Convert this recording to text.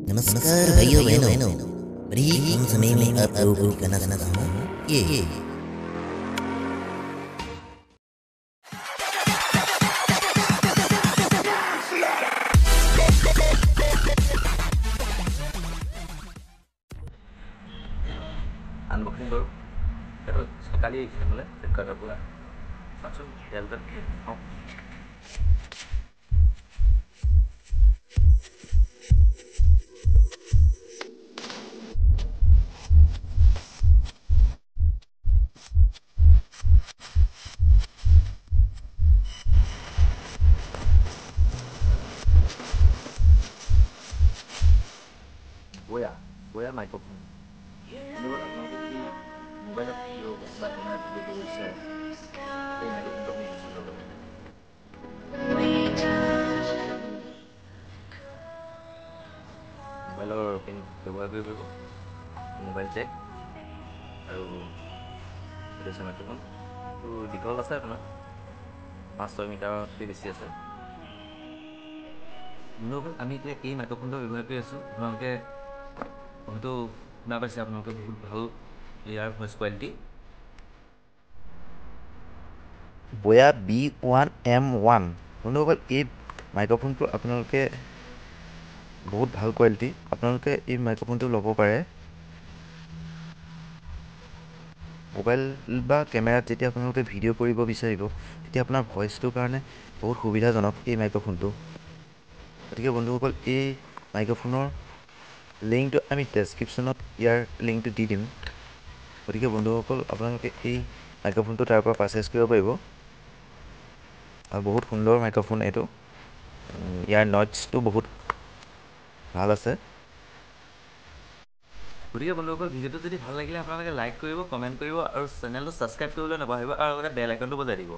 नमस्कार भाइयों बहनों, बड़ी कम समय में आप लोगों को दिखाना चाहता हूँ ये unboxing baru terus sekali mulai dekat aku lah langsung jalan oh. Gue ya microphone ini buat apa di banyak video banyak video bisa ini untuk ini mobile pin ব্যৱহাৰ কৰিব মোবাইল চেক আৰু এটা স্মাৰ্টফোন তো দীঘল আছে আপোনাৰ 500 মিটাৰতকৈ বেছি আছে আমি এতিয়া এই মাইক্ৰফোনটো ব্যৱহাৰ কৰি আছোঁ আপোনালোকে হয়তো শুনা পাইছে আপোনালোকে বহুত ভাল ইয়াৰ ভইচ কোৱালিটি বয়া B1M1 বন্ধুসকল এই মাইক্ৰফোনটো আপোনালোকে বহুত ভাল কোৱালিটি আপোনালোকে এই মাইক্ৰফোনটো ল'ব পাৰে মোবাইল বা কেমেৰাত যেতিয়া আপোনালোকে ভিডিঅ' কৰিব বিচাৰিব তেতিয়া আপোনাৰ ভইচটোৰ কাৰণে বহুত সুবিধাজনক এই মাইক্ৰফোনটো গতিকে বন্ধুসকল এই মাইক্ৰফোনৰ লিংকটো আমি ডেছক্ৰিপশ্যনত ইয়াৰ লিংকটো দি দিম গতিকে বন্ধুসকল আপোনালোকে এই মাইক্ৰফোনটো তাৰ পৰা পাৰচেছ কৰিব পাৰিব আৰু বহুত সুন্দৰ মাইক্ৰফোন এইটো ইয়াৰ নইজটো বহুত ভাল আছে গতিকে বন্ধুসকল ভিডিঅ'টো যদি ভাল লাগিলে আপোনালোকে লাইক কৰিব কমেণ্ট কৰিব আৰু চেনেলটো ছাবস্ক্ৰাইব কৰিবলৈ নাপাহৰিব আৰু লগতে বেল আইকনটো বজাই দিব